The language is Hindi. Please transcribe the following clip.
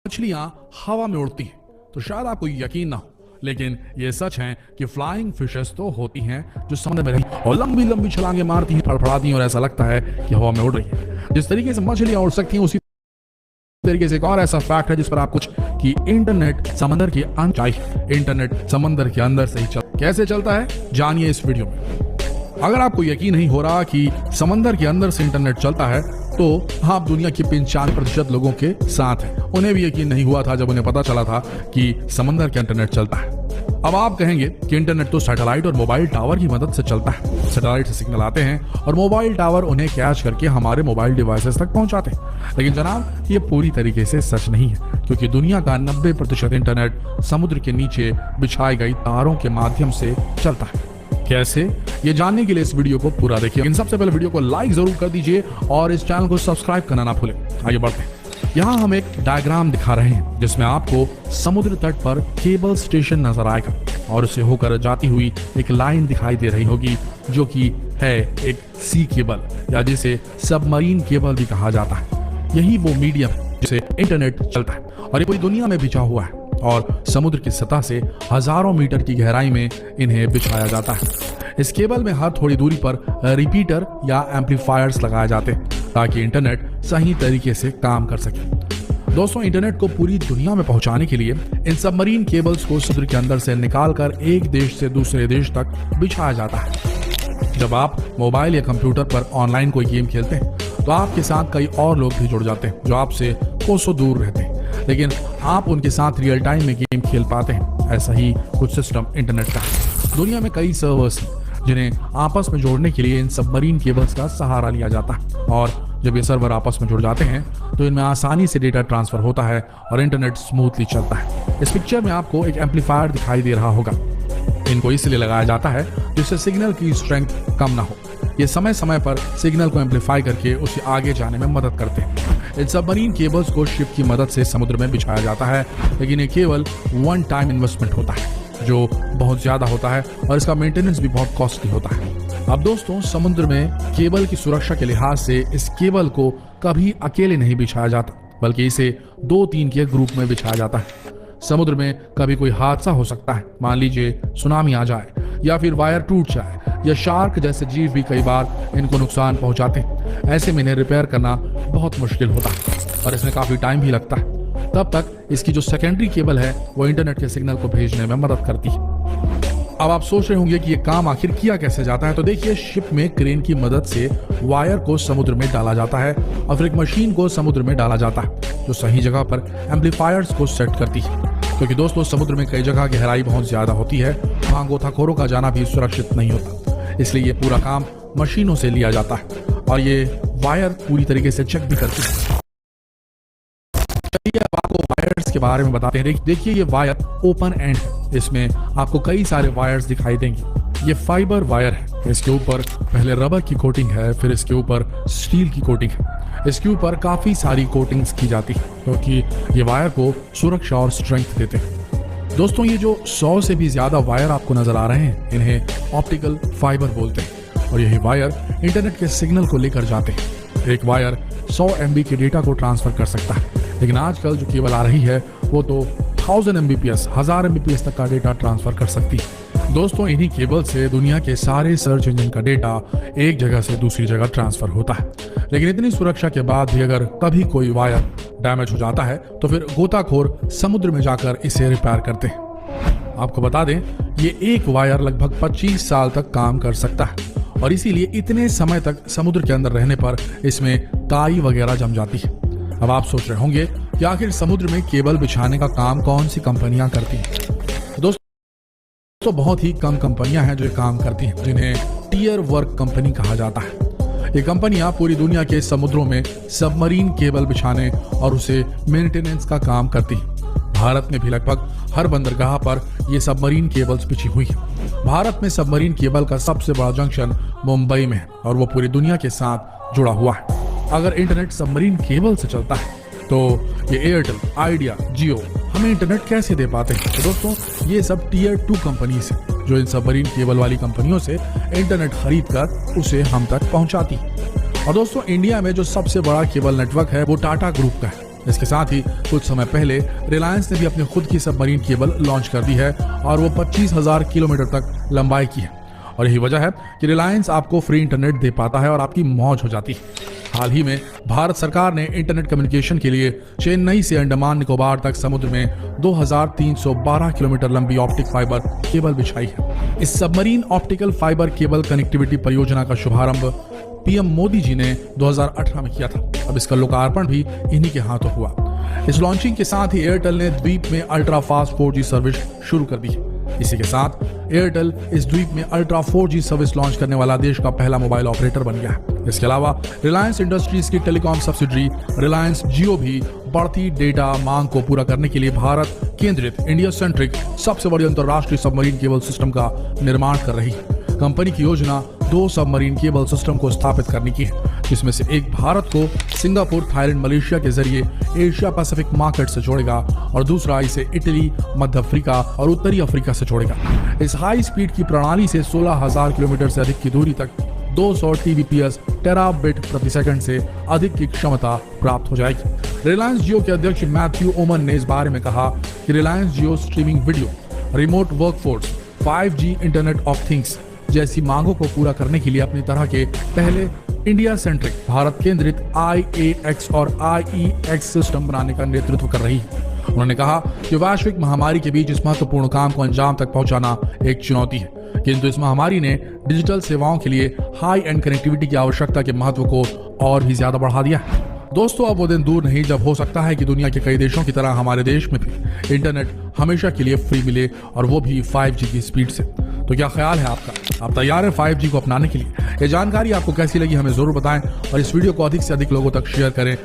मछलियां हवा में उड़ती हैं तो शायद आपको यकीन ना हो, लेकिन ये सच है कि फ्लाइंग फिशेस तो होती हैं जो समुद्र में रही और लंबी लंबी छलांगे मारती हैं, फड़फड़ाती हैं और ऐसा लगता है कि हवा में उड़ रही है। जिस तरीके से मछलियां उड़ सकती हैं उसी तरीके से एक और ऐसा फैक्ट है जिस पर आप कुछ कि इंटरनेट समंदर के अंदर इंटरनेट समंदर के अंदर से ही कैसे चलता है, जानिए इस वीडियो में। अगर आपको यकीन नहीं हो रहा कि समंदर के अंदर से इंटरनेट चलता है तो आप दुनिया के 95% लोगों के साथ हैं। उन्हें भी यकीन नहीं हुआ था जब उन्हें पता चला था कि समंदर के इंटरनेट चलता है। अब आप कहेंगे कि इंटरनेट तो सैटेलाइट और मोबाइल टावर की मदद से चलता है। सैटेलाइट से सिग्नल आते हैं और मोबाइल टावर उन्हें कैच करके हमारे मोबाइल डिवाइसेस तक पहुंचाते हैं। लेकिन जनाब, ये पूरी तरीके से सच नहीं है, क्योंकि दुनिया का 90% इंटरनेट समुद्र के नीचे बिछाई गई तारों के माध्यम से चलता है। कैसे, ये जानने के लिए इस वीडियो को पूरा देखिए। इन सबसे पहले वीडियो को लाइक जरूर कर दीजिए और इस चैनल को सब्सक्राइब करना ना भूलें। आगे बढ़ते हैं। यहाँ हम एक डायग्राम दिखा रहे हैं जिसमें आपको समुद्र तट पर केबल स्टेशन नजर आएगा और उसे होकर जाती हुई एक लाइन दिखाई दे रही होगी जो कि है एक सी केबल या जिसे सबमरीन केबल भी कहा जाता है। यही वो मीडियम है जिसे इंटरनेट चलता है और ये पूरी दुनिया में बिछा हुआ है और समुद्र की सतह से हजारों मीटर की गहराई में इन्हें बिछाया जाता है। इस केबल में हर थोड़ी दूरी पर रिपीटर या एम्पलीफायर्स लगाए जाते हैं ताकि इंटरनेट सही तरीके से काम कर सके। दोस्तों, इंटरनेट को पूरी दुनिया में पहुंचाने के लिए इन सबमरीन केबल्स को समुद्र के अंदर से निकालकर एक देश से दूसरे देश तक बिछाया जाता है। जब आप मोबाइल या कंप्यूटर पर ऑनलाइन कोई गेम खेलते हैं तो आपके साथ कई और लोग भी जुड़ जाते हैं जो आपसे कोसों दूर रहते हैं, लेकिन आप उनके साथ रियल टाइम में गेम खेल पाते हैं। ऐसा ही कुछ सिस्टम इंटरनेट का है। दुनिया में कई सर्वर्स हैं जिन्हें आपस में जोड़ने के लिए इन सबमरीन केबल्स का सहारा लिया जाता है और जब ये सर्वर आपस में जुड़ जाते हैं तो इनमें आसानी से डेटा ट्रांसफर होता है और इंटरनेट स्मूथली चलता है। इस पिक्चर में आपको एक एम्पलीफायर दिखाई दे रहा होगा। इनको इसलिए लगाया जाता है जिससे सिग्नल की स्ट्रेंथ कम ना हो। ये समय समय पर सिग्नल को एम्पलीफाई करके उसे आगे जाने में मदद करते हैं। इन सबमरीन केबल्स को शिप की मदद से समुद्र में बिछाया जाता है, लेकिन ये केवल वन टाइम इन्वेस्टमेंट होता है जो बहुत ज्यादा होता है और इसका मेंटेनेंस भी बहुत कॉस्टली होता है। अब दोस्तों, समुद्र में केबल की सुरक्षा के लिहाज से इस केबल को कभी अकेले नहीं बिछाया जाता, बल्कि इसे 2-3 के ग्रुप में बिछाया जाता है। समुद्र में कभी कोई हादसा हो सकता है, मान लीजिए सुनामी आ जाए या फिर वायर टूट जाए या शार्क जैसे जीव भी कई बार इनको नुकसान पहुंचाते हैं। ऐसे में इन्हें रिपेयर करना बहुत मुश्किल होता है और इसमें काफी टाइम भी लगता है। तब तक इसकी जो सेकेंडरी केबल है वो इंटरनेट के सिग्नल को भेजने में मदद करती है। अब आप सोच रहे होंगे कि ये काम आखिर किया कैसे जाता है, तो देखिए, शिप में क्रेन की मदद से वायर को समुद्र में डाला जाता है और फिर एक मशीन को समुद्र में डाला जाता है जो सही जगह पर एम्पलीफायर्स को सेट करती है। क्योंकि दोस्तों, समुद्र में कई जगह गहराई बहुत ज्यादा होती है, वहां गोताखोरों का जाना भी सुरक्षित नहीं होता, इसलिए ये पूरा काम मशीनों से लिया जाता है और ये वायर पूरी तरीके से चेक भी करती है। चलिए अब आपको वायर्स के बारे में बताते हैं। देखिए, ये वायर ओपन एंड है। इसमें आपको कई सारे वायर्स दिखाई देंगे। ये फाइबर वायर है। इसके ऊपर पहले रबर की कोटिंग है, फिर इसके ऊपर स्टील की कोटिंग है। इसके ऊपर काफी सारी कोटिंग्स की जाती है क्योंकि ये वायर को सुरक्षा और स्ट्रेंथ देते हैं। दोस्तों, ये जो 100 से भी ज्यादा वायर आपको नजर आ रहे हैं, इन्हें ऑप्टिकल फाइबर बोलते हैं और यही वायर इंटरनेट के सिग्नल को लेकर जाते हैं। एक वायर 100 MB के डेटा को ट्रांसफर कर सकता है, लेकिन आजकल जो केबल आ रही है वो तो 1000 Mbps 1000 Mbps तक का डेटा ट्रांसफर कर सकती है। दोस्तों, इन्हीं केबल से दुनिया के सारे सर्च इंजन का डेटा एक जगह से दूसरी जगह ट्रांसफर होता है। लेकिन इतनी सुरक्षा के बाद भी अगर कभी कोई वायर डैमेज हो जाता है तो फिर गोताखोर समुद्र में जाकर इसे रिपेयर करते हैं। आपको बता दें, ये एक वायर लगभग 25 साल तक काम कर सकता है और इसीलिए इतने समय तक समुद्र के अंदर रहने पर इसमें काई वगैरह जम जाती है। अब आप सोच रहे होंगे कि आखिर समुद्र में केबल बिछाने का काम कौन सी कंपनियां करती हैं। दोस्तों, बहुत ही कम कंपनियां हैं जो ये काम करती हैं, जिन्हें टियर वर्क कंपनी कहा जाता है। ये कंपनियां पूरी दुनिया के समुद्रों में सबमरीन केबल बिछाने और उसे मेंटेनेंस का काम करती हैं। भारत में भी लगभग हर बंदरगाह पर ये सबमरीन केबल्स बिछी हुई है। भारत में सबमरीन केबल का सबसे बड़ा जंक्शन मुंबई में है और वो पूरी दुनिया के साथ जुड़ा हुआ है। अगर इंटरनेट सबमरीन केबल से चलता है तो ये एयरटेल, आइडिया, जियो हमें इंटरनेट कैसे दे पाते हैं? तो दोस्तों, ये सब टियर 2 कंपनीज हैं जो इन सबमरीन केबल वाली कंपनियों से इंटरनेट खरीद कर उसे हम तक पहुंचाती है। और दोस्तों, इंडिया में जो सबसे बड़ा केबल नेटवर्क है वो टाटा ग्रुप का है। इसके साथ ही कुछ समय पहले रिलायंस ने भी अपनी खुद की सबमरीन केबल लॉन्च कर दी है और वो 25,000 किलोमीटर तक लंबाई की है। और यही वजह है कि रिलायंस आपको फ्री इंटरनेट दे पाता है और आपकी मौज हो जाती है। हाल ही में भारत सरकार ने इंटरनेट कम्युनिकेशन के लिए चेन्नई से अंडमान निकोबार तक समुद्र में 2312 किलोमीटर लंबी ऑप्टिक फाइबर केबल बिछाई है। इस submarine optical fibre cable connectivity परियोजना का शुभारंभ पीएम मोदी जी ने 2018 में किया था। अब इसका लोकार्पण भी इन्हीं के हाथों हुआ। इस लॉन्चिंग के साथ ही एयरटेल ने द्वीप में अल्ट्रा फास्ट 4G सर्विस शुरू कर दी है। इसी के साथ एयरटेल इस द्वीप में अल्ट्रा 4G सर्विस लॉन्च करने वाला देश का पहला मोबाइल ऑपरेटर बन गया है। इसके अलावा रिलायंस इंडस्ट्रीज की टेलीकॉम सब्सिडरी रिलायंस जियो भी बढ़ती डेटा मांग को पूरा करने के लिए भारत केंद्रित इंडिया सेंट्रिक सबसे बड़ी अंतरराष्ट्रीय सबमरीन केबल सिस्टम का निर्माण कर रही है। कंपनी की योजना 2 सबमरीन केबल सिस्टम को स्थापित करने की है, जिसमें से एक भारत को सिंगापुर, थाईलैंड, मलेशिया के जरिए एशिया पैसिफिक मार्केट से जोड़ेगा और दूसरा इसे इटली, मध्य अफ्रीका और उत्तरी अफ्रीका से जोड़ेगा। इस हाई स्पीड की प्रणाली से 16,000 किलोमीटर से अधिक की दूरी तक 200 TBps टेराबिट प्रति सेकंड से अधिक की क्षमता प्राप्त हो जाएगी। रिलायंस जियो के अध्यक्ष मैथ्यू ओमन ने इस बारे में कहा कि Reliance Jio streaming video, remote workforce, 5G internet of things जैसी मांगों को पूरा करने के लिए अपनी तरह के पहले इंडिया सेंट्रिक भारत केंद्रित IAX और IEX सिस्टम बनाने का नेतृत्व कर रही है। उन्होंने कहा कि वैश्विक महामारी के बीच इस महत्वपूर्ण काम को अंजाम तक पहुंचाना एक चुनौती है, किंतु इस महामारी ने डिजिटल सेवाओं के लिए हाई एंड कनेक्टिविटी की आवश्यकता के महत्व को और भी ज्यादा बढ़ा दिया है। दोस्तों, अब वो दिन दूर नहीं जब हो सकता है कि दुनिया के कई देशों की तरह हमारे देश में भी इंटरनेट हमेशा के लिए फ्री मिले और वो भी 5G की स्पीड से। तो क्या ख्याल है आपका? आप तैयार हैं 5G को अपनाने के लिए? ये जानकारी आपको कैसी लगी हमें जरूर बताएं और इस वीडियो को अधिक से अधिक लोगों तक शेयर करें